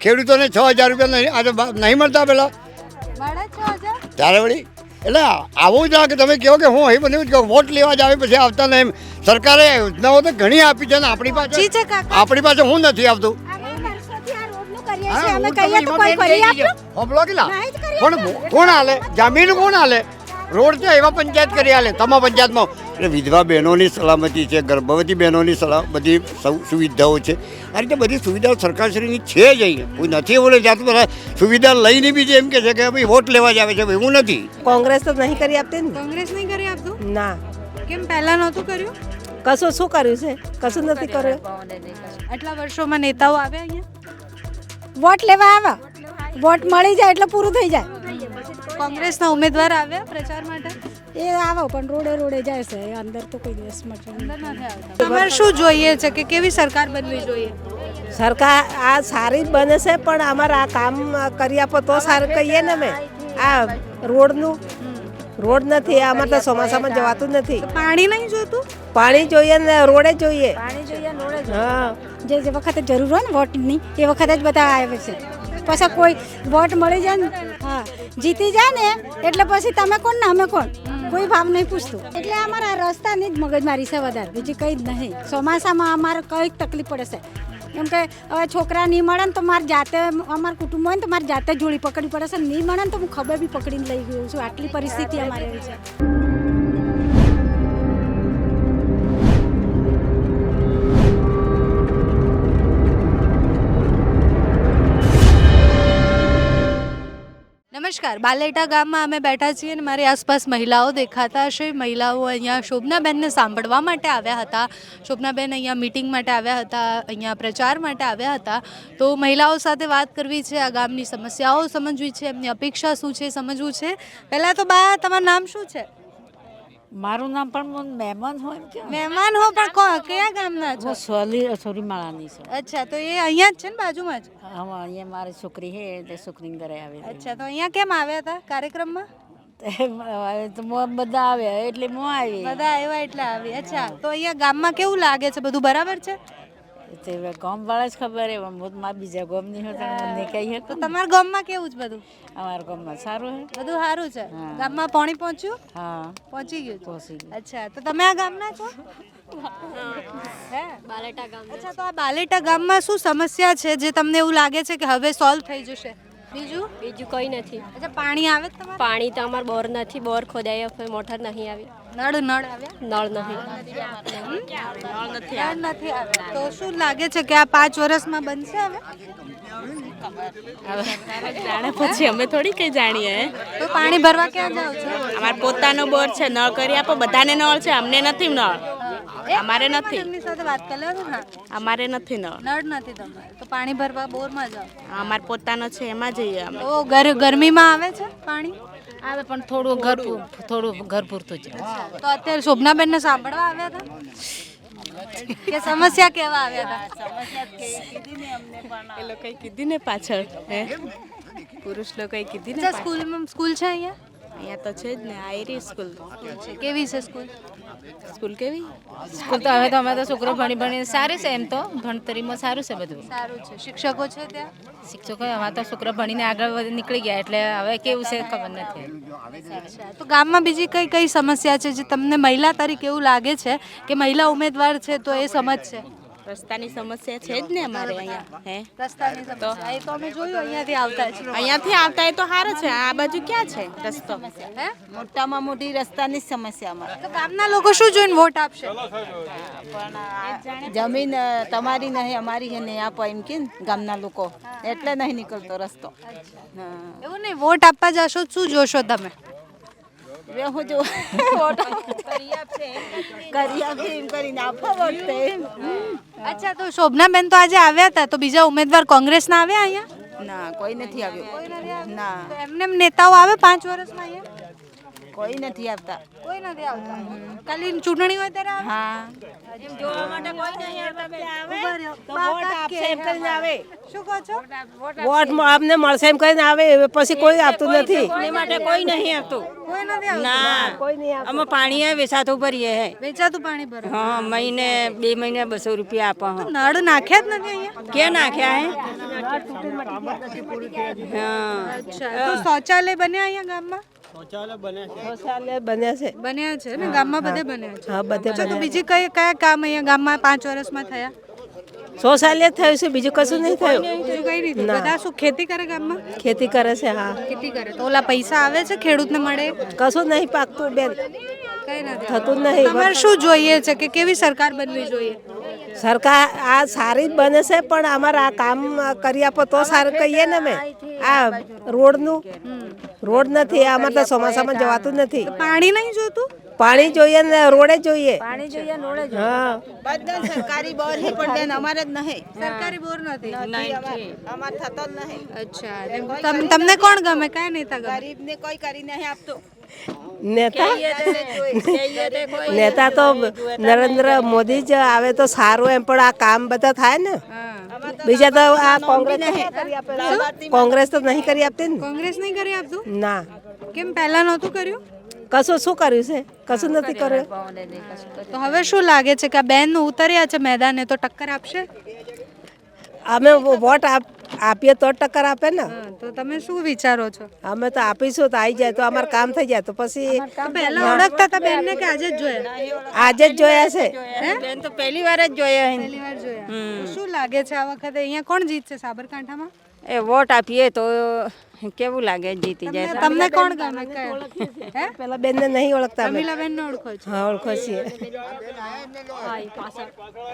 ખેડૂતોને 6,000 રૂપિયા નહીં આજે નહીં મળતા પેલા ત્યારે વળી એટલે આવું જ કે તમે કહો કે હું અહીં બધું જ કહું વોટ લેવા જ આવે પછી આવતા નહીં. સરકારે યોજનાઓ તો ઘણી આપી છે ને આપણી પાસે હું નથી આવતું. કોણ હાલે જમીન કોણ હાલે રોડ તો એવા પંચાયત કરી હાલે તમામ પંચાયતમાં. એટલે વિધવા બહેનોની સલામતી છે, ગર્ભવતી બહેનોની બધી સુવિધાઓ છે. આ રીતે બધી સુવિધાઓ સરકારશ્રીની છે જ અહીંયા. કોઈ નથી બોલે જાતું બધા સુવિધા લઈને બી એમ કે છે કે ભાઈ વોટ લેવા જ આવે છે. એવું નથી. કોંગ્રેસ તો નહીં કરી આપતી ને. કોંગ્રેસ નહીં કરી આપતું ના. કેમ પહેલા નહોતું કર્યું? કશું શું કર્યું છે? કશું નથી કર્યું. આટલા વર્ષોમાં નેતાઓ આવ્યા અહીંયા? વોટ લેવા આવ્યા, વોટ મળી જાય એટલે પૂરું થઈ જાય. કોંગ્રેસના ઉમેદવાર આવ્યા પ્રચાર માટે? એ આવો પણ રોડે રોડે જાય છે, અંદર તો કોઈ દિવસમાં અંદર નથી આવતા. તમારે શું જોઈએ છે કે કેવી સરકાર બનવી જોઈએ? સરકાર આ સારી જ બને છે પણ અમારે આ કામ કરી આપો તો સારું કહીએ ને. અમે આ રોડ નથી, અમારે તો ચોમાસામાં જવાતું નથી. પાણી નહીં જોતું? પાણી જોઈએ ને રોડે જોઈએ. હા, જે વખતે જરૂર હોય ને વોટની એ વખતે જ બધા આવે છે. પછી કોઈ વોટ મળી જાય ને, હા જીતી જાય ને એટલે પછી તમે કોણ ને અમે કોણ, કોઈ ભાવ નહીં પૂછતું. એટલે અમારા રસ્તાની જ મગજમારી છે વધારે, બીજી કંઈ જ નહીં. ચોમાસામાં અમારે કંઈક તકલીફ પડે છે. કેમ કે હવે છોકરા નહીં મળે ને તો મારે જાતે, અમારા કુટુંબ હોય ને તો મારે જાતે જોડી પકડવી પડે છે. નહીં મળે ને તો હું ખબર બી પકડીને લઈ ગયું છું. આટલી પરિસ્થિતિ અમારે એવી છે. નમસ્કાર, બાલેટા ગામમાં અમે બેઠા છીએ અને મારી આસપાસ મહિલાઓ દેખાતા હશે. મહિલાઓ અહીંયા શોભનાબેનને સાંભળવા માટે આવ્યા હતા. શોભનાબેન અહીંયા મીટિંગ માટે આવ્યા હતા, અહીંયા પ્રચાર માટે આવ્યા હતા. તો મહિલાઓ સાથે વાત કરવી છે, આ ગામની સમસ્યાઓ સમજવી છે, એમની અપેક્ષા શું છે સમજવું છે. પહેલાં તો બા, તમારું નામ શું છે? મારું નામ પણ મહેમાન હોય કે મહેમાન હો પણ કયા ગામના છો? સોરી માળાની છે. અચ્છા, તો એ અહીંયા જ છે ને, બાજુમાં જ? હા, અહીંયા મારી છોકરી છે એટલે છોકરીને ઘરે આવે. અચ્છા, તો અહીંયા કેમ આવ્યા હતા કાર્યક્રમમાં? તો બધા આવ્યા એટલે હું આવી. બધા આવ્યા એટલે આવી. અચ્છા, તો અહીંયા ગામમાં કેવું લાગે છે? બધું બરાબર છે? તે ગામ વાળા જ ખબર હે, હું મારા બીજા ગામની હતા મને કઈ તો તમારા ગામમાં કેવું છે બધું? અમારા ગામમાં સારું હે, બધું સારું છે. ગામમાં પાણી પહોંચ્યું? હા પહોંચી ગયું? પહોંચી ગયું. અચ્છા, તો તમે આ ગામના છો? બાલેટા ગામ. અચ્છા, તો આ બાલેટા ગામમાં શું સમસ્યા છે જે તમને એવું લાગે છે કે હવે સોલ્વ થઈ જશે? બીજું કોઈ નથી. અચ્છા, પાણી આવે છે તમારે? પાણી તો અમારે બોર નથી, બોર ખોદાય, મોટર નહીં આવી. નળ આવ્યા? નળ નહીં. નળ નથી આવ્યા. તો શું લાગે છે કે આ 5 વર્ષમાં બનશે હવે? જાણે પછી અમે થોડી કઈ જાણીએ. તો પાણી ભરવા ક્યાં જાવ છો? અમારે પોતાનો બોર છે, નળ કરી આપો. બધાને નળ છે, અમને નથી નળ. અમારે નથી. એમની સાથે વાત કરી લો ને. અમારે નથી નળ. નળ નથી તમારે, તો પાણી ભરવા બોરમાં જાવ. અમારે પોતાનો છે, એમાં જઈએ અમે. તો ગરમીમાં આવે છે પાણી? આવે પણ થોડું ઘર પૂરતું જ. તો અત્યારે શોભનાબેનને સાંભળવા આવ્યા હતા કે સમસ્યા કેવા આવ્યા હતા? એ લોકોએ કીધી ને પાછળ, હે પુરુષ લોકોએ કીધી ને. સ્કૂલ છે અહીંયા? અહીંયા તો છે જ ને, આયરી સ્કૂલ. કેવી છે સ્કૂલ? સ્કૂલ કેવી? સ્કૂલ તો હવે તો અમે તો છોકરો ભણી સારી છે. એમ તો ભણતરીમાં સારું છે બધું. સારું છે. શિક્ષકો છે ત્યાં? શિક્ષકો અમારા તો છોકરા ભણીને આગળ નીકળી ગયા એટલે હવે કેવું છે ખબર નથી. તો ગામમાં બીજી કઈ સમસ્યા છે જે તમને મહિલા તરીકે એવું લાગે છે કે મહિલા ઉમેદવાર છે તો એ સમજશે? રસ્તાની સમસ્યા છે જ ને અમારે અહીંયા. હે રસ્તાની સમસ્યા એ તો અમે જોયું અહીંયાથી આવતા છે. અહીંયાથી આવતા એ તો સારું છે. આ બાજુ ક્યાં છે રસ્તો? હે મોટામાં મોટી રસ્તાની જ સમસ્યા અમારે. તો ગામના લોકો શું જોઈને વોટ આપશે? જમીન તમારી નહીં અમારી છે નહીં આપો એમ કે ગામના લોકો એટલે નહીં નીકળતો રસ્તો. એવું નહીં, વોટ આપવા જશો શું જોશો તમે? હું જો વોટ કરી આપે એમ કરીને આપો વોટ. અચ્છા, તો શોભનાબેન તો આજે આવ્યા હતા, તો બીજા ઉમેદવાર કોંગ્રેસના આવ્યા અહીંયા? ના, કોઈ નથી આવ્યું. ના, તો એમને નેતાઓ આવે 5 વર્ષમાં અહીંયા? કોઈ નથી આવતા. કોઈ નથી આવતા ખાલી ચૂંટણી હોય ત્યારે આવે? હા જોવા માટે કોઈ નહીં આવતા. ઉભા રહ્યો. વોટ આપશે એમ કરીને આવે. શું કહો છો? વોટ આપને મળશે એમ કરીને આવે, પછી કોઈ આપતું નથી. એ માટે કોઈ નહીં આવતું. કોઈ નથી આવતું ના કોઈ નહીં આપતું. અમે પાણી વેચાતું ભરીએ હે. વેચાતું પાણી ભરો હા મહિને 2 મહિને 200 રૂપિયા આપવા. તો નળ નાખ્યા જ નથી અહીંયા? કે નાખ્યા હે? હા અચ્છા તો શૌચાલય બન્યા અહીંયા ગામમાં? શૌચાલય બન્યા છે. બન્યા છે ને ગામમાં બધે બન્યા છે? હા બધે અચ્છા તો બીજી કયા કામ અહીંયા ગામમાં 5 વર્ષમાં થયા? શૌચાલય થયું છે, બીજું કશું નહીં થયું. બીજું કઈ રીતે? બધા શું ખેતી કરે ગામમાં? ખેતી કરે છે. હા ખેતી કરે તો ઓલા પૈસા આવે છે ખેડૂતને મળે? કશું નહીં પાકતું બેન, કઈ નથી થતું જ નહીં. તમારે શું જોઈએ છે કે કેવી સરકાર બનવી જોઈએ? સરકાર આ સારી જ બને છે, પણ અમારે આ કામ કરી આપો તો સારું કહીએ ને. અમે આ રોડ નથી, અમારે તો ચોમાસામાં જવાતું જ નથી. પાણી નહીં જોતું? પાણી જોઈએ ને રોડે જોઈએ. હા બધા સરકારી બોર હે પણ બેન અમારે જ નહીં. સરકારી બોર નથી? અમારે થતો જ નહીં. અચ્છા તમને કોણ ગમે? કયા નેતા ગમે? ગરીબને કોઈ કરી નહીં આપતું. નેતા તો નરેન્દ્ર મોદી જ આવે તો સારું એમ, પણ આ કામ બધા થાય ને. બીજા તો આ કોંગ્રેસ તો નહીં કરી આપતી ને. કોંગ્રેસ નહીં કરી આપતું? ના કેમ પહેલા નહોતું કર્યું? કશું શું કર્યું છે? કશું નથી કર્યું. તો હવે શું લાગે છે કે આ બેન ઉતર્યા છે મેદાને તો ટક્કર આપશે? અમે વોટ આપીએ તો ટક્કર આપે ને. તો તમે શું વિચારો છો? અમે તો આપીશું તો આવી જાય તો અમારું કામ થઈ જાય. તો પછી પહેલા ઓળખતા હતા બેન ને કે આજે જ જોયા? આજે જ જોયા છે. બેન તો પહેલી વાર જ જોયા હે. પહેલી વાર જોયા. તો શું લાગે છે આ વખતે અહીંયા કોણ જીતશે સાબરકાંઠામાં? એ વોટ આપીએ તો કેવું લાગે જીતી જાય. તમને કોણ ગમે? હે પેલા બેન ને નહીં ઓળખતા અમે. રમીલા બેન ને ઓળખો છો? હા ઓળખો છીએ.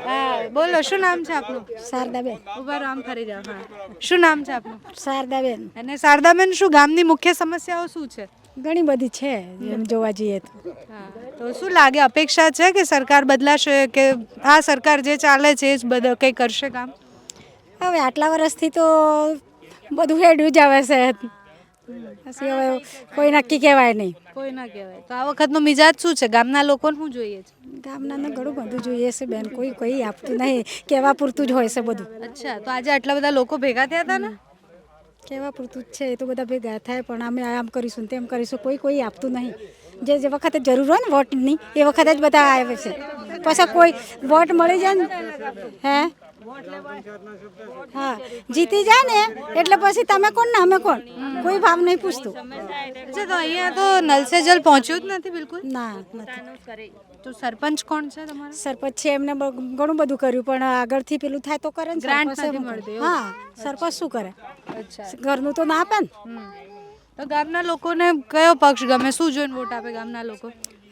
હા બોલો શું નામ છે આપનું? શારદાબેન. ઉભા રહો આમ ફરી જાઓ. હા શું નામ છે આપનું? શારદાબેન. અને શારદાબેન શું ગામની મુખ્ય સમસ્યાઓ શું છે? ઘણી બધી છે એમ જોવા જઈએ તો. તો શું લાગે અપેક્ષા છે કે સરકાર બદલાશે કે આ સરકાર જે ચાલે છે એ જ બધું કંઈ કરશે કામ? હવે આટલા વર્ષથી તો બધું હેડ્યું જ આવે છે, પછી હવે કોઈ નક્કી કહેવાય નહીં. કોઈ ના કહેવાય. તો આ વખતનો મિજાજ શું છે? ગામના લોકોને શું જોઈએ છે? ગામનાને ઘણું બધું જોઈએ છે બેન, કોઈ આપતું નહીં, કહેવા પૂરતું જ હોય છે બધું. અચ્છા તો આજે આટલા બધા લોકો ભેગા થયા હતા ને? કહેવા પૂરતું જ છે, એ તો બધા ભેગા થાય, પણ અમે આમ કરીશું તેમ કરીશું, કોઈ આપતું નહીં. જે વખતે જરૂર હોય ને વોટની એ વખતે જ બધા આવે છે, પછી કોઈ વોટ મળી જાય ને હે હા જીતી જાય ને એટલે પછી તમે કોણ ને અમે કોણ, કોઈ ભાવ નહીં પૂછતું. અચ્છા તો અહીંયા તો નલ સે જલ પહોંચ્યું જ નથી બિલકુલ? ના નથી. તો સરપંચ કોણ છે તમારા? સરપંચ છે, એમને ઘણું બધું કર્યું, પણ આગળથી પેલું થાય તો કરે ને. ગ્રાન્ટ સરપંચ નથી મળતી એવું? હા સરપંચ શું કરે? અચ્છા ઘરનું તો ના આપે ને. તો ગામના લોકોને કયો પક્ષ ગમે? શું જોઈને વોટ આપે ગામના લોકો?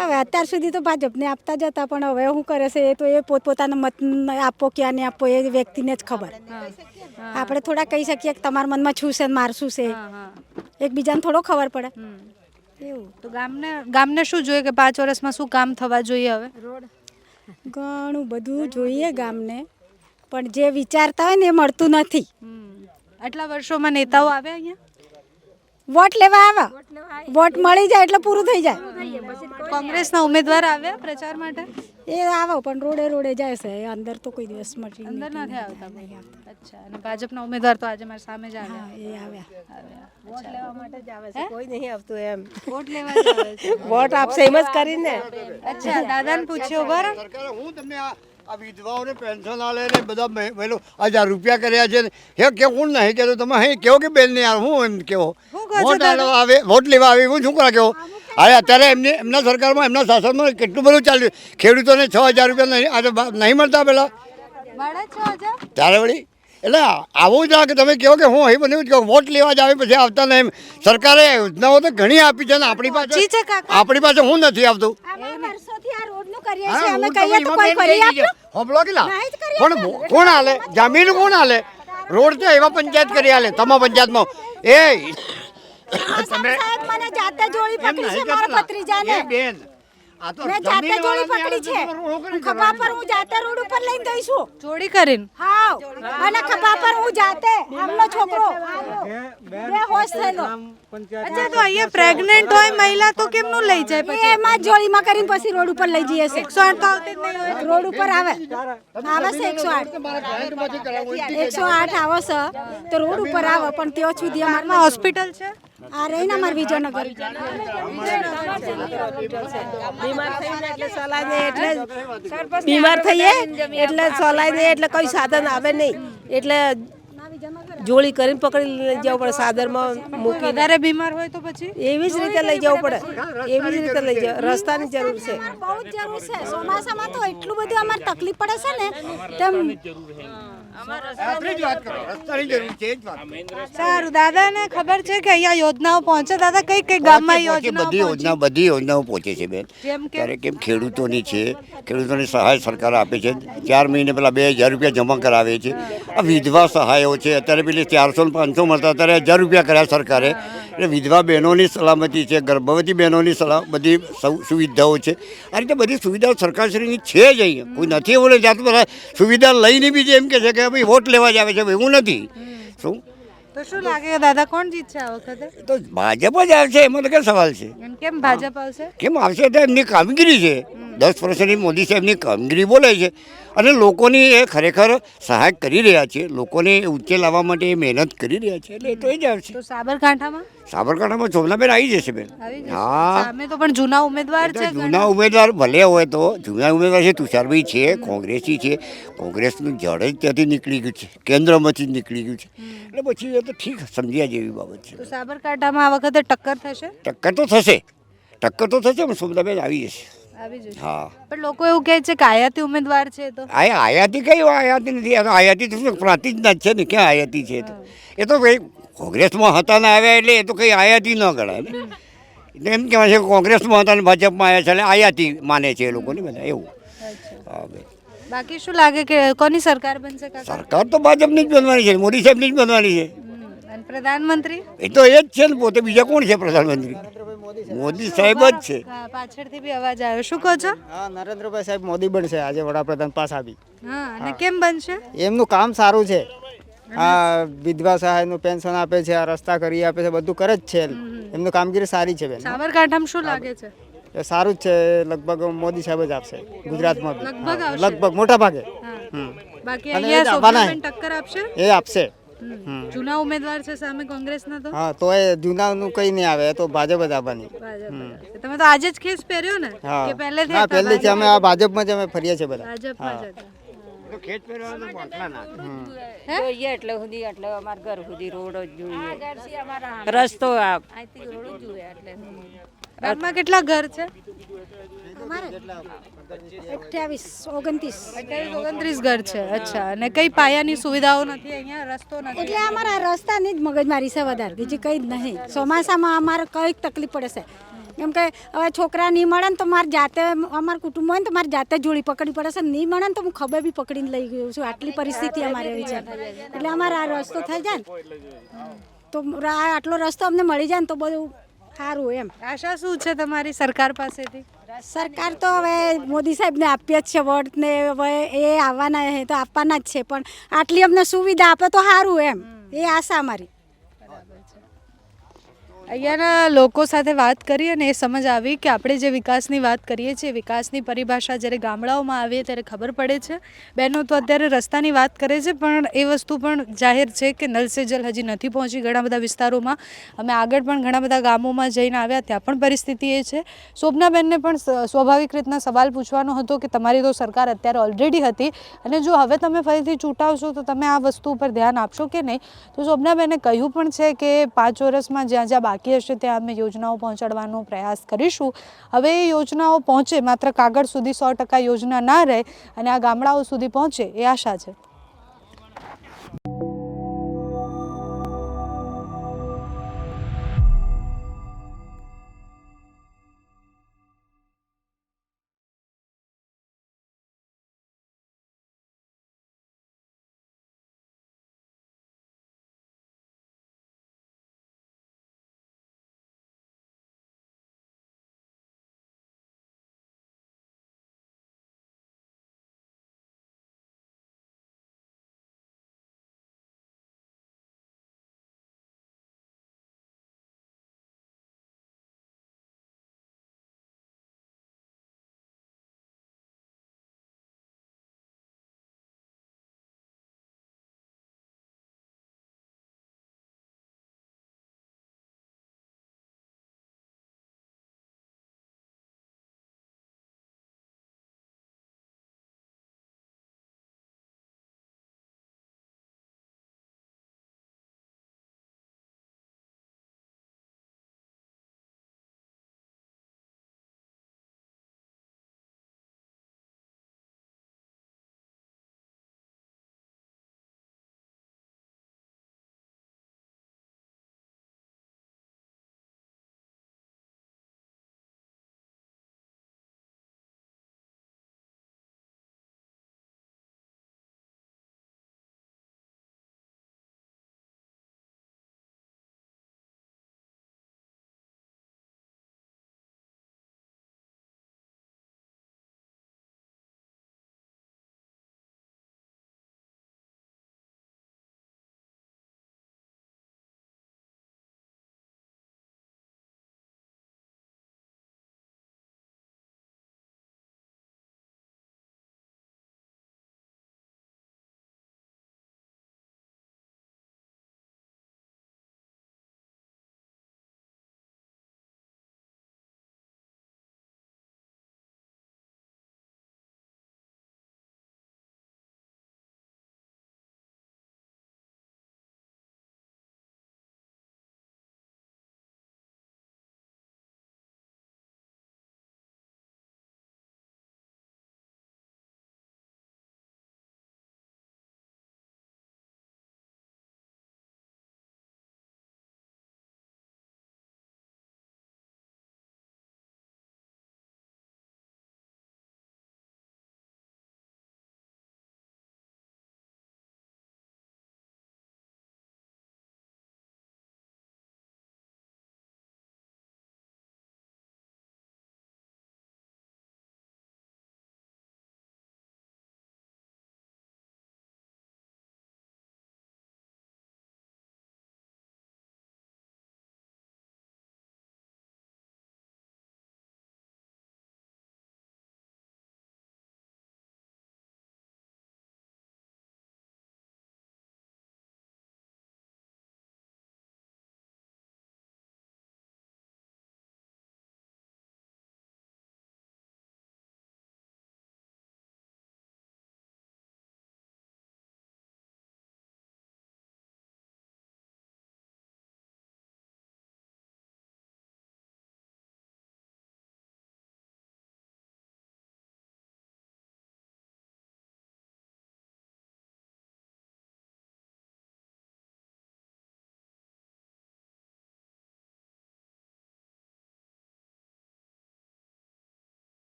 હવે અત્યાર સુધી તો ભાજપને આપતા જ હતા, પણ હવે શું કરે છે એ તો એ પોતપોતાનો મત આપો ક્યાં નહીં આપો એ વ્યક્તિને જ ખબર. આપણે થોડા કહી શકીએ કે તમારા મનમાં શું છે ને માર શું છે, એકબીજાને થોડો ખબર પડે એવું. તો ગામને શું જોઈએ કે 5 વર્ષમાં શું કામ થવા જોઈએ? હવે ઘણું બધું જોઈએ ગામને, પણ જે વિચારતા હોય ને એ મળતું નથી. આટલા વર્ષોમાં નેતાઓ આવ્યા અહીંયા? વોટ લેવા આવે, વોટ મળી જાય એટલે પૂરું થઈ જાય. કોંગ્રેસના ઉમેદવાર આવ્યા પ્રચાર માટે? એ આવે પણ રોડે જાય છે, અંદર તો કોઈ દિવસ મળી અંદર નથી આવતા. અચ્છા અને ભાજપના ઉમેદવાર તો આજે મારી સામે જ આવ્યા. એ આવ્યા. વોટ લેવા માટે જ આવે છે, કોઈ નહીં આવતું એમ. વોટ લેવા જ આવે છે. વોટ આપશે એમ જ કરીને. અચ્છા દાદાને પૂછ્યો બરાબર. સરકારે હું તમને આ વિધવાઓને પેન્શન આલે ને બધા પેલો 1000 રૂપિયા કર્યા છે હે કે કોણ નહીં કહેતો? તમે અહીં કહો કે બેન ને યાર હું એમ કહો વોટ આવે, વોટ લેવા આવે એવું શું કરા કહો? અરે અત્યારે એમના સરકારમાં એમના શાસનમાં કેટલું બધું ચાલ્યું. ખેડૂતોને 6000 રૂપિયા નહીં આજે નહીં મળતા પેલા ત્યારે વળી. એટલે આવું જ કે તમે કહો કે હું અહીં બન્યું કહો વોટ લેવા જ આવે પછી આવતા નહીં. સરકારે યોજનાઓ તો ઘણી આપી છે ને આપણી પાસે હું નથી આવતું. કોણ હાલે જમીન? કોણ હાલે રોડ? તો એવા પંચાયત કરી હાલે તમામ પંચાયતમાં. એ બેન આ તો મેં જાતે જમીન જોડી વાળાને પકડી છે આલે તો રોકડી ખભા પર હું જાતે રોડ ઉપર લઈને જઈશું ચોરી કરીને હા અને ખભા પર હું જાતે આમનો છોકરો બે હોશ થયેલો અચ્છા તો અહીંયા પ્રેગ્નેન્ટ હોય મહિલા તો કેમનું લઈ જાય પછી એ એમાં જ જોડીમાં કરીને પછી રોડ ઉપર લઈ જઈએ છે 108 તો આવતી જ નહીં હોય રોડ ઉપર આવે છે 108 આવે છે તો રોડ ઉપર આવે પણ ત્યાં સુધી આમાં અમારે હોસ્પિટલ છે આ રહી ને અમારે વિજયનગર બીમાર થઈએ એટલે ચલાય નહીં એટલે કોઈ સાધન આવે નહીં એટલે જોડી કરીને પકડી લઈ જવું પડે સાદરમાં મૂકી વધારે બીમાર હોય તો પછી એવી જ રીતે લઈ જવું પડે એવી જ રીતે લઈ જવું રસ્તાની જરૂર છે બહુ જ જરૂર છે ચોમાસામાં તો એટલું બધું અમારે તકલીફ પડે છે ને તેમ રસ્તાની જ વાત કરો, રસ્તાની જરૂર છે એ જ વાત. સારું દાદાને ખબર છે કે અહીંયા યોજનાઓ પહોંચે દાદા કઈ કઈ ગામમાં યોજનાઓ બધી યોજનાઓ પહોંચે છે બેન. જેમ કે ત્યારે કેમ ખેડૂતોની છે, ખેડૂતોની સહાય સરકાર આપે છે. 4 મહિને પેલા 2000 રૂપિયા જમા કરાવે છે. આ વિધવા સહાયો છે, અત્યારે પેલી 400 ને 500 મળતા અત્યારે 1000 રૂપિયા કર્યા સરકારે. એટલે વિધવા બહેનોની સલામતી છે, ગર્ભવતી બહેનોની બધી સુવિધાઓ છે. આ રીતે બધી સુવિધાઓ સરકારશ્રીની છે જ અહીંયા. કોઈ નથી એવું નથી જાતું બધા સુવિધા લઈને બી એમ કે છે કે ભાઈ વોટ લેવા જ આવે છે, એવું નથી. શું તો શું લાગે દાદા કોણ જીતશે આ વખતે તો ભાજપ જ આવશે, એમાં તો કઈ સવાલ છે. એમ કેમ ભાજપ આવશે કેમ આવશે તો એમની કામગીરી છે. 10 વર્ષની મોદી સાહેબની કામગીરી બોલે છે અને લોકોની એ ખરેખર સહાય કરી રહ્યા છે. લોકોને ઊંચે લાવવા માટે એ મહેનત કરી રહ્યા છે એટલે એ તો એ જ આવશે. તો સાબરકાંઠામાં સાબરકાંઠામાં શોભનાબેન આવી જશે બેન. આવી જશે. હા સામે તો પણ જૂના ઉમેદવાર છે જૂના ઉમેદવાર ભલે હોય તો જૂના ઉમેદવાર છે, તુષારભાઈ છે, કોંગ્રેસી છે. કોંગ્રેસનું જડ જ ત્યાંથી નીકળી ગયું છે, કેન્દ્રમાંથી જ નીકળી ગયું છે. એટલે પછી એ તો ઠીક સમજ્યા જેવી બાબત છે. તો સાબરકાંઠામાં આ વખતે ટક્કર થશે ટક્કર તો થશે, ટક્કર તો થશે પણ શોભનાબેન આવી જશે. આવી જશે હા પણ લોકો એવું કહે છે કે આયાતી ઉમેદવાર છે તો આયાતી કઈ આયાતી નથી. આ તો આયાતી તો શું પ્રાંતિજના જ છે ને, ક્યાં આયાતી છે? તો એ તો ભાઈ કોંગ્રેસમાં હતા ને આવ્યા એટલે એ તો કંઈ આયાતી ન ગણાય ને. એટલે એમ કહેવાય છે કે કોંગ્રેસમાં હતા ને ભાજપમાં આવ્યા છે એટલે આયાતી માને છે એ લોકોને બધા એવું. હા ભાઈ બાકી શું લાગે કે કોની સરકાર બનશે કાકા સરકાર તો ભાજપની જ બનવાની છે, મોદી સાહેબની જ બનવાની છે. અને પ્રધાનમંત્રી એ તો એ જ છે ને, પોતે બીજા કોણ છે પ્રધાનમંત્રી? મોદી સાહેબ જ છે. હા, પાછળથી બી અવાજ આવ્યો શું કહો છો હા, નરેન્દ્રભાઈ સાહેબ મોદી બનશે આજે વડાપ્રધાન પાસ આવી. હા અને કેમ બનશે એમનું કામ સારું છે. આ વિધવા સહાયનું પેન્શન આપે છે, આ રસ્તા કરી આપે છે, બધું કરે જ છે. એમનું કામગીરી સારી છે બેન. સાબરકાંઠામાં શું લાગે છે એ સારું જ છે. લગભગ મોદી સાહેબ જ આપશે ગુજરાતમાં બી. લગભગ આવશે. લગભગ મોટા ભાગે બાકી અને અહીંયા એ જ આવવાના શોભનાબેન ટક્કર આપશે એ આપશે. જૂના ઉમેદવાર છે સામે કોંગ્રેસના તો હા, તો એ જૂનાનું કઈ નહીં આવે, એ તો ભાજપ જ આવવાની. ભાજપ. તમે તો આજે જ ખેસ પહેર્યો ને હા કે પહેલેથી હા, હતા પહેલેથી અમે આ ભાજપમાં જ અમે ફરીએ છીએ બધા. ભાજપમાં જ હતા જોઈએ એટલે સુધી એટલે અમારા ઘર સુધી રોડ જ જોઈએ, રસ્તો ગામમાં કેટલા ઘર છે અમારે 28 29 28 29 ઘર છે અચ્છા અને કઈ પાયાની સુવિધાઓ નથી અહીંયા રસ્તો નથી એટલે અમારા રસ્તાની જ મગજમારી છે વધારે બીજી કંઈ જ નહીં. ચોમાસામાં અમારે કંઈક તકલીફ પડે છે કેમ કે હવે છોકરા નહીં મળે ને તો મારે જાતે અમારા કુટુંબ હોય ને તો મારે જાતે જોડી પકડવી પડે છે. નહીં મળે ને તો હું ખબર બી પકડીને લઈ ગયું છું. આટલી પરિસ્થિતિ અમારે એવી છે એટલે અમારે આ રસ્તો થઈ જાય ને તો આટલો રસ્તો અમને મળી જાય ને તો બધું સારું એમ. આશા શું છે તમારી સરકાર પાસેથી સરકાર તો હવે મોદી સાહેબને આપીએ જ છે વોટ ને હવે એ આવવાના છે તો આપવાના જ છે પણ આટલી અમને સુવિધા આપે તો સારું એમ એ આશા અમારી. અહીંયાના લોકો સાથે વાત કરી અને એ સમજ આવી કે આપણે જે વિકાસની વાત કરીએ છીએ વિકાસની પરિભાષા જ્યારે ગામડાઓમાં આવીએ ત્યારે ખબર પડે છે. બહેનો તો અત્યારે રસ્તાની વાત કરે છે પણ એ વસ્તુ પણ જાહેર છે કે નલ સે જલ હજી નથી પહોંચી ઘણા બધા વિસ્તારોમાં. અમે આગળ પણ ઘણા બધા ગામોમાં જઈને આવ્યા ત્યાં પણ પરિસ્થિતિ એ છે. શોભનાબેનને પણ સ્વાભાવિક રીતના સવાલ પૂછવાનો હતો કે તમારી તો સરકાર અત્યારે ઓલરેડી હતી અને જો હવે તમે ફરીથી ચૂંટાવશો તો તમે આ વસ્તુ ઉપર ધ્યાન આપશો કે નહીં. તો શોભનાબેને કહ્યું પણ છે કે 5 વર્ષમાં જ્યાં જ્યાં બાકી હશે ત્યાં અમે યોજનાઓ પહોંચાડવાનો પ્રયાસ કરીશું. હવે એ યોજનાઓ પહોંચે માત્ર કાગળ સુધી 100% યોજના ના રહે અને આ ગામડાઓ સુધી પહોંચે એ આશા છે.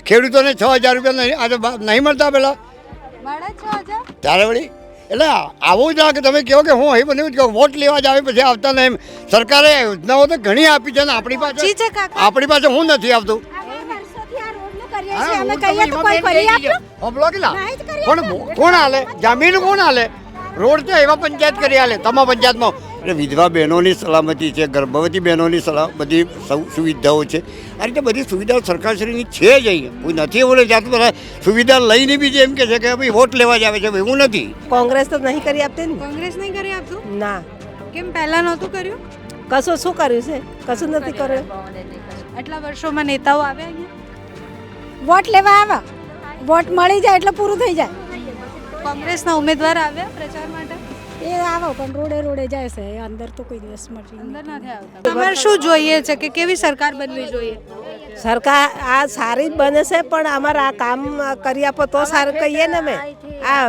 ખેડૂતોને 6,000 રૂપિયા નહીં આજે નહીં મળતા પેલા મળે 6,000? ત્યારે વળી એટલે આવું જ કે તમે કહો કે હું અહીં બન્યું કહો વોટ લેવા જ આવે પછી આવતા નહીં. સરકારે યોજનાઓ તો ઘણી આપી છે ને આપણી પાસે જી છે કાકા. આપણી પાસે હું નથી આવતું. અમે કહીએ તો કોઈ કરી આપ્યું? હમલો કેટલા પણ કોણ હાલે જમીન કોણ હાલે રોડ તો એવા પંચાયત કરી હાલે તમામ પંચાયતમાં એટલે વિધવા બહેનોની સલામતી છે, ગર્ભવતી બહેનોની બધી સુવિધાઓ છે. આ રીતે બધી સુવિધાઓ સરકારશ્રીની છે જ અહીંયા. કોઈ નથી એવું નહીં જાતું બધા સુવિધા લઈને બી એમ કે છે કે ભાઈ વોટ લેવા જ આવે છે, એવું નથી. કોંગ્રેસ તો નહીં કરી આપતી ને. કોંગ્રેસ નહીં કરી આપતું? ના, કેમ પહેલા નહોતું કર્યું? કશું શું કર્યું છે? કશું નથી કર્યું. આટલા વર્ષોમાં નેતાઓ આવ્યા અહીંયા? વોટ લેવા આવે, વોટ મળી જાય એટલે પૂરું થઈ જાય. કોંગ્રેસના ઉમેદવાર આવ્યા પ્રચાર માટે? એ આવો પણ રોડે રોડે જાય છે, એ અંદર તો કોઈ દિવસ મળતી અંદર નથી આવતા. તમારે શું જોઈએ છે કે કેવી સરકાર બનવી જોઈએ? સરકાર આ સારી જ બને છે પણ અમારે આ કામ કરી આપો તો સારું કહીએ ને. અમે આ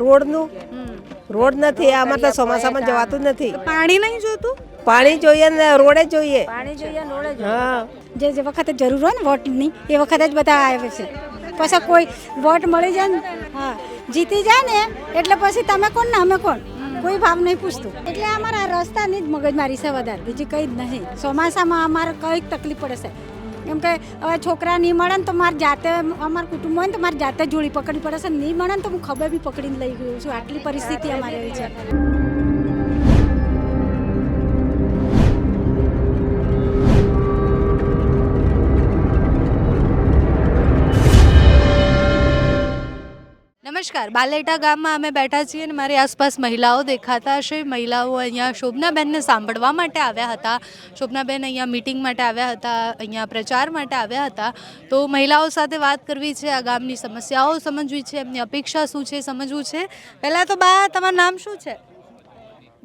રોડ નથી, અમારે તો ચોમાસામાં જવાતું જ નથી. પાણી નહીં જોતું? પાણી જોઈએ ને રોડે જોઈએ. હા, જે વખતે જરૂર હોય ને વોટની એ વખતે જ બધા આવે છે. પછી કોઈ વોટ મળી જાય ને, હા જીતી જાય ને એટલે પછી તમે કોણ ને અમે કોણ, કોઈ ભાવ નહીં પૂછતું. એટલે અમારા રસ્તાની જ મગજમારી છે વધારે, બીજી કંઈ જ નહીં. ચોમાસામાં અમારે કંઈક તકલીફ પડે છે કેમ કે હવે છોકરા નહીં મળે ને તો મારે જાતે, અમારું કુટુંબ હોય ને તો મારે જાતે જોડી પકડવી પડે છે. નહીં મળે ને તો હું ખબર બી પકડીને લઈ ગયું છું. આટલી પરિસ્થિતિ અમારી એવી છે. નમસ્કાર, બાલેટા ગામમાં અમે બેઠા છીએ અને મારી આસપાસ મહિલાઓ દેખાતા હશે. મહિલાઓ અહીંયા શોભનાબેનને સાંભળવા માટે આવ્યા હતા. શોભનાબેન અહીંયા મીટિંગ માટે આવ્યા હતા, અહીંયા પ્રચાર માટે આવ્યા હતા. તો મહિલાઓ સાથે વાત કરવી છે, આ ગામની સમસ્યાઓ સમજવી છે, એમની અપેક્ષા શું છે સમજવું છે. પહેલાં તો બા, તમારું નામ શું છે?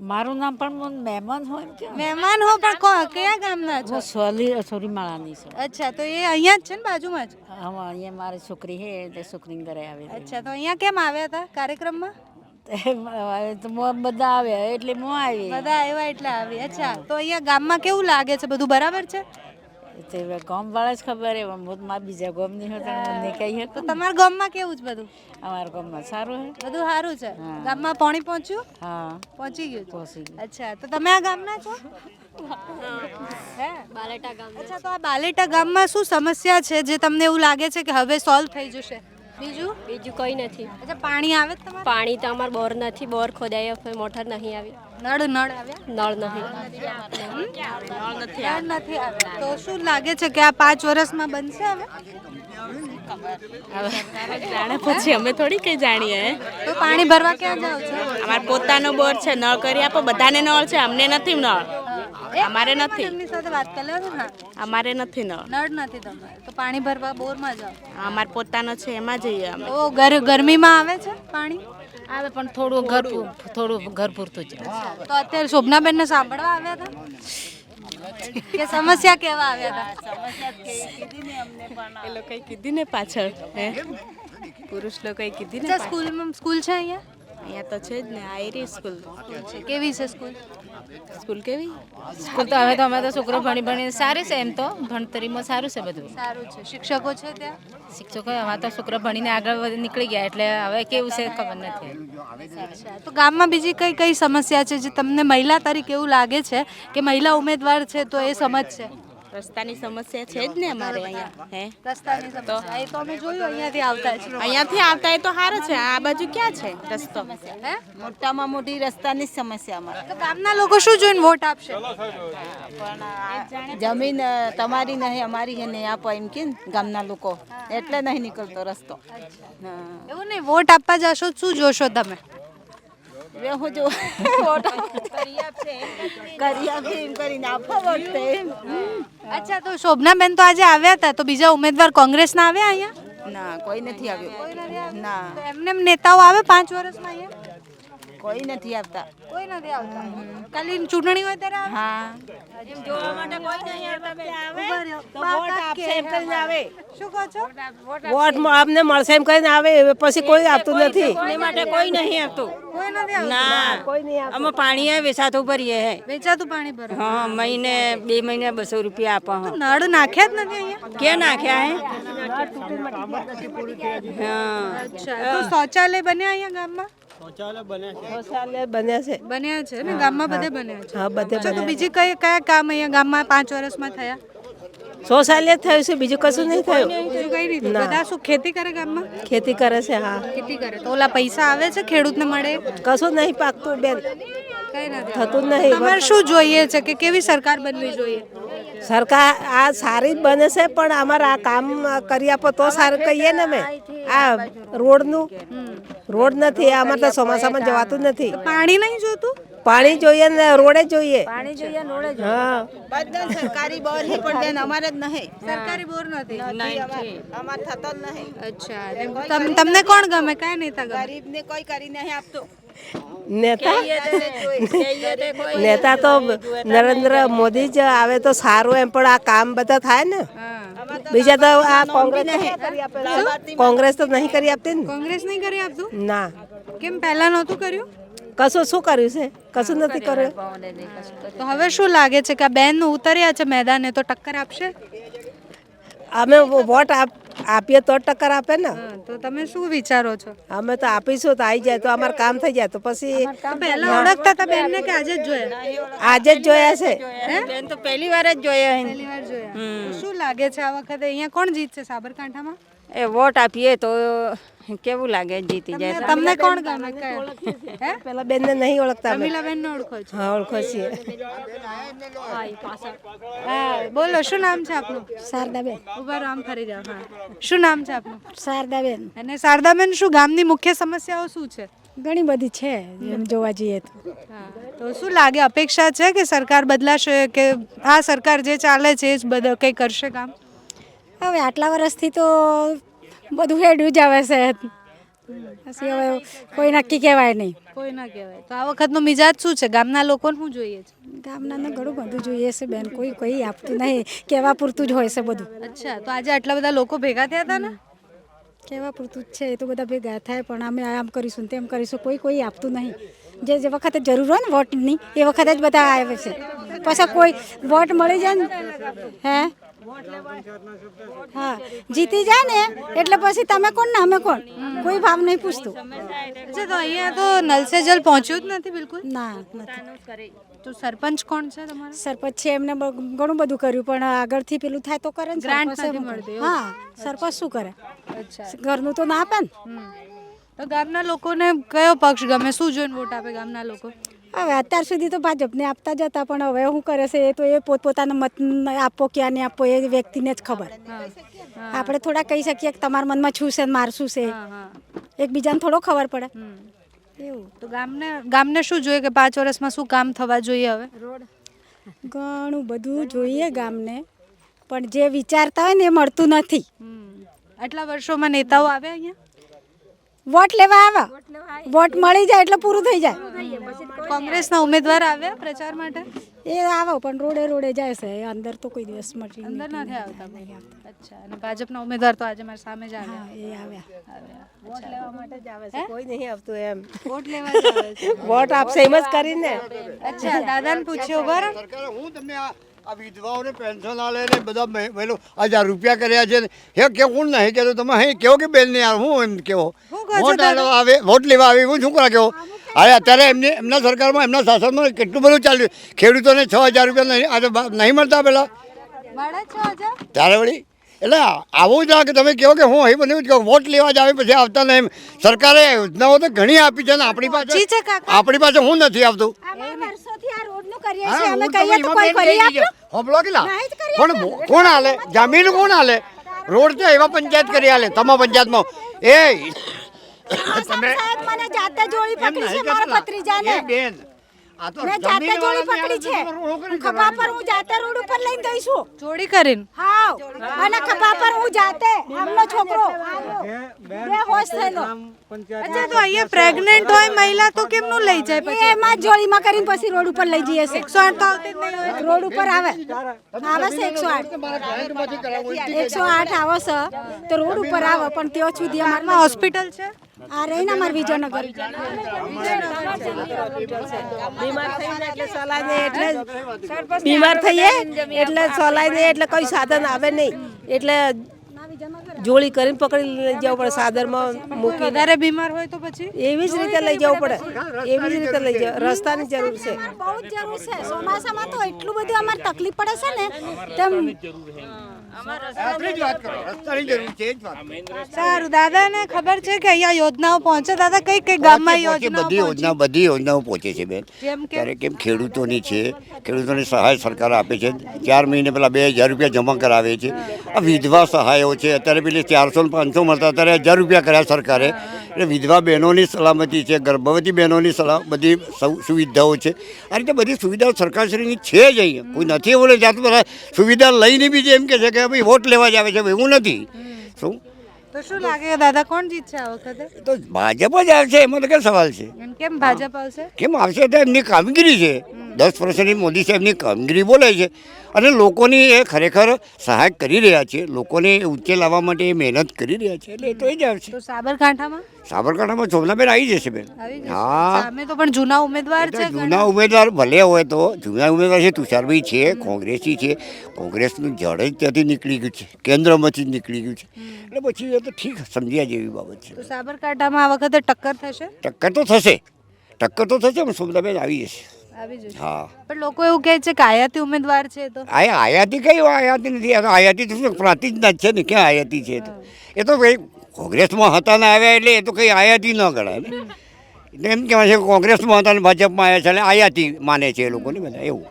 મારું નામ પણ મહેમાન હોય કે મહેમાન હો પણ કયા ગામના છો? સોરી માળાની છે. અચ્છા, તો એ અહીંયા જ છે ને, બાજુમાં જ? હા, અહીંયા મારી છોકરી છે એટલે છોકરીને ઘરે આવે. અચ્છા, તો અહીંયા કેમ આવ્યા હતા કાર્યક્રમમાં? તો બધા આવ્યા એટલે હું આવી. બધા આવ્યા એટલે આવી. અચ્છા, તો અહીંયા ગામમાં કેવું લાગે છે? બધું બરાબર છે? તે ગામ વાળા જ ખબર હે, હું બીજા ગામની હોતા મને કહીએ. તો તમારા ગામમાં કેવું છે બધું? અમારા ગામમાં સારું હે, બધું સારું છે. ગામમાં પાણી પહોંચ્યું? હા પહોંચી ગયું છે? પહોંચી ગયું. અચ્છા, તો તમે આ ગામના છો? હે, બાલેટા ગામ. અચ્છા, તો આ બાલેટા ગામમાં શું સમસ્યા છે જે તમને એવું લાગે છે કે હવે સોલ્વ થઈ જશે? બીજું કંઈ નથી. અચ્છા, પાણી આવે છે તમારે? પાણી તો અમારે બોર નથી, બોર ખોદાય મોટર નહીં આવી. નળ આવ્યા? નળ નહીં. નળ નથી આવ્યા. તો શું લાગે છે કે આ 5 વર્ષમાં બનશે હવે? જાણે પછી અમે થોડી કઈ જાણીએ. તો પાણી ભરવા ક્યાં જાવ છો? અમારે પોતાનો બોર છે, નળ કરી આપો. બધાને નળ છે, અમને નથી નળ. અમારે નથી. એમની સાથે વાત કરી લો ને. હા, અમારે નથી નળ. નળ નથી તમારે, તો પાણી ભરવા બોરમાં જાવ. અમારે પોતાનો છે, એમાં જઈએ અમે. તો ગરમીમાં આવે છે પાણી? આવે પણ થોડું ઘર પૂરતું છે. તો અત્યારે શોભનાબેનને સાંભળવા આવ્યા હતા કે સમસ્યા કેવા આવ્યા હતા? એ લોકોએ કીધી ને પાછળ, હે પુરુષ લોકોએ કીધી ને. સ્કૂલ છે અહીંયા? અહીંયા તો છે જ ને, આયરી સ્કૂલ કેવી છે સ્કૂલ? સ્કૂલ કેવી? સ્કૂલ તો હવે તો અમે તો છોકરો ભણી સારી છે, એમ તો ભણતરીમાં સારું છે બધું. સારું છે. શિક્ષકો છે ત્યાં? શિક્ષકો અમારે તો છોકરો ભણીને આગળ નીકળી ગયા એટલે હવે કેવું છે ખબર નથી. તો ગામમાં બીજી કઈ સમસ્યા છે જે તમને મહિલા તરીકે એવું લાગે છે કે મહિલા ઉમેદવાર છે તો એ સમજશે? રસ્તાની સમસ્યા છે જ ને અમારે અહીંયા. હે, રસ્તાની સમસ્યા એ તો અમે જોયું અહીંયાથી આવતા છીએ. અહીંયાથી આવતા એ તો સારું છે. આ બાજુ ક્યાં છે રસ્તો? હે, મોટામાં મોટી રસ્તાની સમસ્યા અમારે. તો ગામના લોકો શું જોઈને વોટ આપશે? જમીન તમારી નહીં અમારી છે નહીં આપો એમ કે ગામના લોકો, એટલે નહીં નીકળતો રસ્તો. એવું નહીં, વોટ આપવા જશો શું જોશો તમે? હું જો વોટ કરી આપશે એમ કરીને આપો વોટ. અચ્છા, તો શોભનાબેન તો આજે આવ્યા હતા, તો બીજા ઉમેદવાર કોંગ્રેસના આવ્યા અહીંયા? ના, કોઈ નથી આવ્યો. ના, તો એમને નેતાઓ આવે 5 વર્ષમાં અહીંયા? કોઈ નથી આવતા. કોઈ નથી આવતા ખાલી ચૂંટણી હોય ત્યારે આવે? હા એમ જોવા માટે કોઈ નહીં આવતા. ઉભા રહ્યો. તો વોટ આપશે એમ કરીને આવે શું કહો છો? વોટ અમને મળશે એમ કરીને આવે પછી કોઈ આપતું નથી ચૂંટણી માટે કોઈ નહીં આવતું. કોઈ નથી આવતું ના કોઈ નહીં આપતું. અમે પાણી વેચાતું ભરીએ હે. વેચાતું પાણી ભરો હા મહિને 2 મહિને 200 રૂપિયા આપો. તો નળ નાખ્યા જ નથી અહીંયા? ક્યાં નાખ્યા હે? હા અચ્છા તો શૌચાલય બન્યા અહીંયા ગામમાં? શૌચાલય બન્યા છે બન્યા છે ને ગામમાં બધે બન્યા છે? હા બધે અચ્છા તો બીજી કયા કામ અહીંયા ગામમાં 5 વર્ષમાં થયા? શૌચાલય થયું છે બીજું કશું નહીં થયું બીજું કઈ નહીં થયું? બધા શું ખેતી કરે ગામમાં? ખેતી કરે છે હા ખેતી કરે તો ઓલા પૈસા આવે છે ખેડૂતને મળે? કશું નહીં પાકતું બેન કઈ નથી થતું જ નહીં તમારે શું જોઈએ છે કે કેવી સરકાર બનવી જોઈએ? સરકાર આ સારી જ બને છે પણ અમારે આ કામ કરી આપો તો સારું કહીએ ને અમે આ રોડ નથી અમારે તો ચોમાસામાં જવાતું જ નથી પાણી નહીં જોતું? પાણી જોઈએ ને રોડે જોઈએ હા બધા સરકારી બોર હે પણ બેન અમારે જ નહીં. સરકારી બોર નથી? અમાર થતો જ નહીં. અચ્છા તમને કોણ ગમે? કયા નેતા ગમે? ગરીબને કોઈ કરી નહીં આપતું. નેતા તો નરેન્દ્ર મોદી જ આવે તો સારું એમ પણ આ કામ બધા થાય ને બીજા તો આ કોંગ્રેસ તો નહીં કરી આપતી ને કોંગ્રેસ નહીં કરી આપતું? ના કેમ પહેલા નહોતું કર્યું? કશું શું કર્યું છે કશું નથી કર્યું તો હવે શું લાગે છે કે આ બેન ઉતર્યા છે મેદાને તો ટક્કર આપશે? અમે વોટ આપીએ તો ટક્કર આપે ને તો તમે શું વિચારો છો? અમે તો આપીશું તો આવી જાય તો અમારે કામ થઈ જાય તો પછી પહેલા ઓળખતા હતા બેનને કે આજે જ જોયા? આજે જ જોયા છે બેન તો પહેલી વાર જ જોયા હે. પહેલી વાર જોયા. તો શું લાગે છે આ વખતે અહીંયા કોણ જીતશે સાબરકાંઠામાં? એ વોટ આપીએ તો કેવું લાગે જીતી જાય. તમને કોણ ગમે? હે પેલા બેનને નહીં ઓળખતા અમે રમીલાબેન ને ઓળખો છો? હા ઓળખો છીએ હા બોલો શું નામ છે આપનું? શારદાબેન. ઉભા રહો આમ ફરી જાઓ. હા શું નામ છે આપનું? શારદાબેન. અને શારદાબેન શું ગામની મુખ્ય સમસ્યાઓ શું છે? ઘણી બધી છે એમ જોવા જઈએ તો. તો શું લાગે અપેક્ષા છે કે સરકાર બદલાશે કે આ સરકાર જે ચાલે છે એ જ બધું કંઈ કરશે કામ? હવે આટલા વર્ષથી તો બધું હેડ્યું જ આવે છે પછી હવે કોઈ નક્કી કહેવાય નહીં. કોઈ ના કહેવાય. તો આ વખતનો મિજાજ શું છે? ગામના લોકોને શું જોઈએ છે? ગામનાને ઘણું બધું જોઈએ છે બેન કોઈ આપતું નહીં કહેવા પૂરતું જ હોય છે બધું. અચ્છા તો આજે આટલા બધા લોકો ભેગા થયા હતા ને? કહેવા પૂરતું જ છે એ તો બધા ભેગા થાય પણ અમે આમ કરીશું ને તેમ કરીશું કોઈ આપતું નહીં. જે વખતે જરૂર હોય ને વોટની એ વખતે જ બધા આવે છે પછી કોઈ વોટ મળી જાય ને હે હા જીતી જાય ને એટલે પછી તમે કોણ ને અમે કોણ કોઈ ભાવ નહીં પૂછતું. અચ્છા તો અહીંયા તો નલ સે જલ પહોંચ્યું જ નથી બિલકુલ? ના નથી. તો સરપંચ કોણ છે તમારા? સરપંચ છે એમને ઘણું બધું કર્યું પણ આગળથી પેલું થાય તો કરે ને ગ્રાન્ટ સરપંચે નથી મળતી, હા સરપંચ શું કરે અચ્છા ઘરનું તો ના આપે ને. તો ગામના લોકોને કયો પક્ષ ગમે? શું જોઈને વોટ આપે ગામના લોકો? હવે અત્યાર સુધી તો ભાજપને આપતા જ હતા પણ હવે શું કરે છે એ તો એ પોતપોતાનો મત આપો ક્યાં નહીં આપો એ વ્યક્તિને જ ખબર. આપણે થોડા કહી શકીએ કે તમારા મનમાં શું છે માર શું છે એકબીજાને થોડો ખબર પડે એવું. તો ગામને શું જોઈએ કે 5 વર્ષમાં શું કામ થવા જોઈએ? હવે ઘણું બધું જોઈએ ગામને પણ જે વિચારતા હોય ને એ મળતું નથી. આટલા વર્ષોમાં નેતાઓ આવ્યા અહીંયા? વોટ લેવા આવ્યા વોટ મળી જાય એટલે પૂરું થઈ જાય. કોંગ્રેસના ઉમેદવાર આવ્યા પ્રચાર માટે? એ આવો પણ રોડે જાય છે અંદર તો કોઈ દિવસ મળી અંદર નથી આવતા. અચ્છા અને ભાજપના ઉમેદવાર તો આજે મારી સામે જ આવ્યા. એ આવ્યા વોટ લેવા માટે જ આવે છે કોઈ નહીં આવતું એમ વોટ લેવા જ આવે છે. વોટ આપશે એમ જ કરીને અચ્છા દાદાને પૂછ્યો બરાબર. સરકારે હું તમને આ વિધવાઓને પેન્શન આલે ને બધા પેલો 1000 રૂપિયા કર્યા છે ને હે કેવું નહીં કહેતો તમે હે કેવો કે બેન ને યાર હું એમ કેવો વોટ આવે વોટ લેવા આવે હું શું કરા કેવો અરે અત્યારે એમના સરકારમાં એમના શાસનમાં કેટલું બધું ચાલ્યું ખેડૂતોને 6000 રૂપિયા નહીં આજે નહીં મળતા પેલા ત્યારે વળી એટલે આવું જ કે તમે કહો કે હું અહીં બન્યું જ કહું વોટ લેવા જ આવે પછી આવતા નહીં સરકારે યોજનાઓ તો ઘણી આપી છે ને આપણી પાસે હું નથી આવતું કોણ હાલે જમીન કોણ હાલે રોડ તો એવા પંચાયત કરી હાલે તમામ પંચાયતમાં એ તમે બેન આ તો મેં જાતે જમીન જોડી વાળાને પકડી છે યાર તો રોકડી ખભા પર હું જાતે રોડ ઉપર લઈને ગઈ છું ચોરી કરીને હા અને ખભા પર હું જાતે આમનો છોકરો બે હોશ થયેલો અચ્છા તો અહીંયા પ્રેગ્નેન્ટ હોય મહિલા તો કેમનું લઈ જાય પછી એમાં જ જોડીમાં કરીને પછી રોડ ઉપર લઈ જઈએ છે 108 તો આવતી જ નહીં હોય રોડ ઉપર આવે છે 108 આવે છે તો રોડ ઉપર આવે પણ ત્યાં સુધી અમારમાં હોસ્પિટલ છે આ રહીને અમાર વિજયનગર બીમાર થઈએ એટલે સલાઈ દે એટલે કોઈ સાધન આવે નહીં એટલે જોડી કરીને પકડી લઈ જવું પડે સાદરમાં મૂકી વધારે બીમાર હોય તો પછી એવી જ રીતે લઈ જવું પડે એવી જ રીતે લઈ જવું રસ્તાની જરૂર છે બહુ જ જરૂર છે ચોમાસામાં તો એટલું બધું અમારે તકલીફ પડે છે ને તેમ આપણી જ વાત કરો રસ્તાની જરૂર છે એ જ વાત સારું દાદાને ખબર છે કે અહીંયા યોજનાઓ પહોંચે દાદા કઈ કઈ ગામમાં યોજનાઓ બધી યોજનાઓ પહોંચે છે બેન જેમ કે ત્યારે કેમ ખેડૂતોની છે ખેડૂતોની સહાય સરકાર આપે છે 4 મહિને પેલા 2000 રૂપિયા જમા કરાવે છે આ વિધવા સહાયો છે અત્યારે પેલી 400 ને 500 મળતા અત્યારે 1000 રૂપિયા કર્યા સરકારે એટલે વિધવા બહેનોની સલામતી છે ગર્ભવતી બહેનોની બધી સુવિધાઓ છે આ રીતે બધી સુવિધાઓ સરકારશ્રીની છે જ અહીંયા કોઈ નથી એવું નહીં જાતું બધા સુવિધા લઈને બી એમ કે છે કે ભાઈ વોટ લેવા જ આવે છે એવું નથી શું તો શું લાગે દાદા કોણ જીતશે આ વખતે તો ભાજપ જ આવશે એમાં તો કઈ સવાલ છે એમ કેમ ભાજપ આવશે કેમ આવશે તો એમની કામગીરી છે 10 વર્ષની મોદી સાહેબની કામગીરી બોલે છે અને લોકોની એ ખરેખર સહાય કરી રહ્યા છે લોકોને ઊંચે લાવવા માટે એ મહેનત કરી રહ્યા છે એટલે એ તો એ જ આવશે તો સાબરકાંઠામાં સાબરકાંઠામાં શોભનાબેન આવી જશે બેન આવી જશે. હા સામે તો પણ જૂના ઉમેદવાર છે જૂના ઉમેદવાર ભલે હોય તો જૂના ઉમેદવાર છે તુષારભાઈ છે કોંગ્રેસી છે કોંગ્રેસનું જડ જ ત્યાંથી નીકળી ગયું છે કેન્દ્રમાંથી જ નીકળી ગયું છે એટલે પછી એ તો ઠીક સમજ્યા જેવી બાબત છે તો સાબરકાંઠામાં આ વખતે ટક્કર થશે ટક્કર તો થશે પણ શોભનાબેન આવી જશે આવી જશે હા પણ લોકો એવું કહે છે કે આયાતી ઉમેદવાર છે તો આયાતી કઈ આયાતી નથી આ તો આયાતી તો શું પ્રાંતિજના જ છે ને ક્યાં આયાતી છે એ તો ભાઈ કોંગ્રેસમાં હતા ને આવ્યા એટલે એ તો કંઈ આયાતી ન ગણાય ને એટલે એમ કહેવાય છે કે કોંગ્રેસમાં હતા ને ભાજપમાં આવ્યા છે એટલે આયાતી માને છે એ લોકોને બધા એવું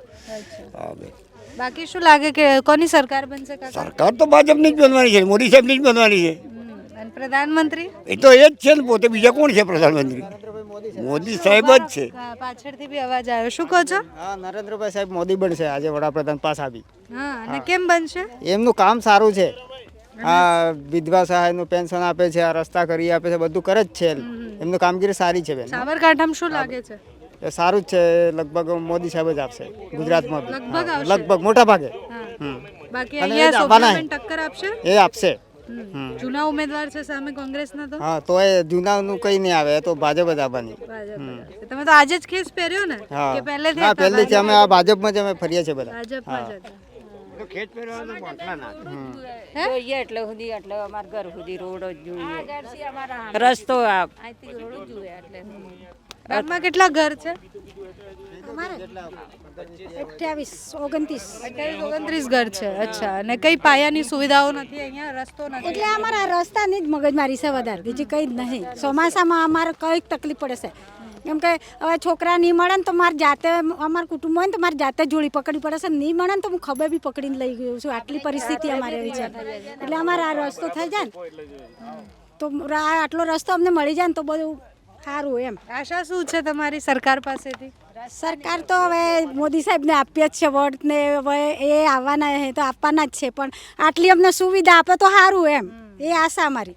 હા બેન બાકી શું લાગે કે કોની સરકાર બનશે કાકા સરકાર તો ભાજપની જ બનવાની છે મોદી સાહેબની જ બનવાની છે અને પ્રધાનમંત્રી એ તો એ જ છે ને પોતે બીજા કોણ છે પ્રધાનમંત્રી મોદી સાહેબ જ છે પાછળથી બી અવાજ આવ્યો શું કહો છો હા નરેન્દ્રભાઈ સાહેબ મોદી બનશે આજે વડાપ્રધાન પાસ આવી હા અને કેમ બનશે એમનું કામ સારું છે આ વિધવા સહાયનું પેન્શન આપે છે આ રસ્તા કરી આપે છે બધું કરે જ છે એમનું કામગીરી સારી છે બેન સાબરકાંઠામાં શું લાગે છે એ સારું જ છે લગભગ મોદી સાહેબ જ આપશે ગુજરાતમાં બી. લગભગ આવશે. લગભગ મોટા ભાગે હા. બાકી અને અહીંયા એ જ આવવાના શોભનાબેન ટક્કર આપશે એ આપશે જૂના ઉમેદવાર છે સામે કોંગ્રેસના તો હા તો એ જૂનાનું કંઈ નહીં આવે એ તો ભાજપ જ આવવાની ભાજપ. તમે તો આજે જ ખેસ પહેર્યો ને હા કે પહેલેથી હા હતા પહેલેથી અમે આ ભાજપમાં જ અમે ફરીએ છીએ બધા ભાજપમાં જ હતા જોઈએ એટલે સુધી એટલે અમારા ઘર સુધી રોડ જ જોઈએ રસ્તો ગામમાં કેટલા ઘર છે 28 29 29 ઘર છે અચ્છા અને કઈ પાયાની સુવિધાઓ નથી અહીંયા રસ્તો નથી એટલે અમારા રસ્તાની જ મગજમારી છે વધારે બીજી કંઈ જ નહીં ચોમાસામાં અમારે કંઈક તકલીફ પડે છે કેમ કે હવે છોકરા નહીં મળે ને તો મારે જાતે અમારા કુટુંબ હોય ને તો મારે જાતે જોડી પકડવી પડે છે નહીં મળે ને તો હું ખભે બી પકડીને લઈ ગયું છું આટલી પરિસ્થિતિ અમારે એવી છે એટલે અમારે આ રસ્તો થઈ જાય ને તો આટલો રસ્તો અમને મળી જાય ને તો બધું સારું એમ આશા શું છે તમારી સરકાર પાસેથી સરકાર તો હવે મોદી સાહેબને આપીએ જ છે વોટ ને હવે એ આવવાના છે તો આપવાના જ છે પણ આટલી અમને સુવિધા આપે તો સારું એમ એ આશા અમારી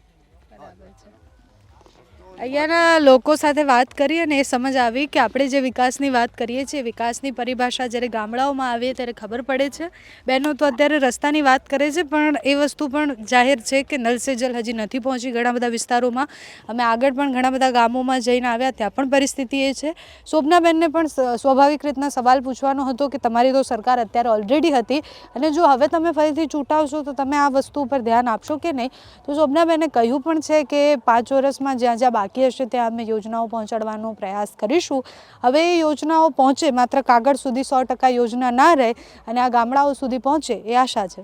અહીંયાના લોકો સાથે વાત કરી અને એ સમજ આવી કે આપણે જે વિકાસની વાત કરીએ છીએ વિકાસની પરિભાષા જ્યારે ગામડાઓમાં આવીએ ત્યારે ખબર પડે છે બહેનો તો અત્યારે રસ્તાની વાત કરે છે પણ એ વસ્તુ પણ જાહેર છે કે નલ સે જલ હજી નથી પહોંચી ઘણા બધા વિસ્તારોમાં અમે આગળ પણ ઘણા બધા ગામોમાં જઈને આવ્યા ત્યાં પણ પરિસ્થિતિ એ છે શોભનાબેનને પણ સ્વાભાવિક રીતના સવાલ પૂછવાનો હતો કે તમારી તો સરકાર અત્યારે ઓલરેડી હતી અને જો હવે તમે ફરીથી ચૂંટાવશો તો તમે આ વસ્તુ ઉપર ધ્યાન આપશો કે નહીં તો શોભનાબેને કહ્યું પણ છે કે 5 વર્ષમાં જ્યાં જ્યાં બાકી હશે ત્યાં અમે યોજનાઓ પહોંચાડવાનો પ્રયાસ કરીશું હવે એ યોજનાઓ પહોંચે માત્ર કાગળ સુધી 100% યોજના ના રહે અને આ ગામડાઓ સુધી પહોંચે એ આશા છે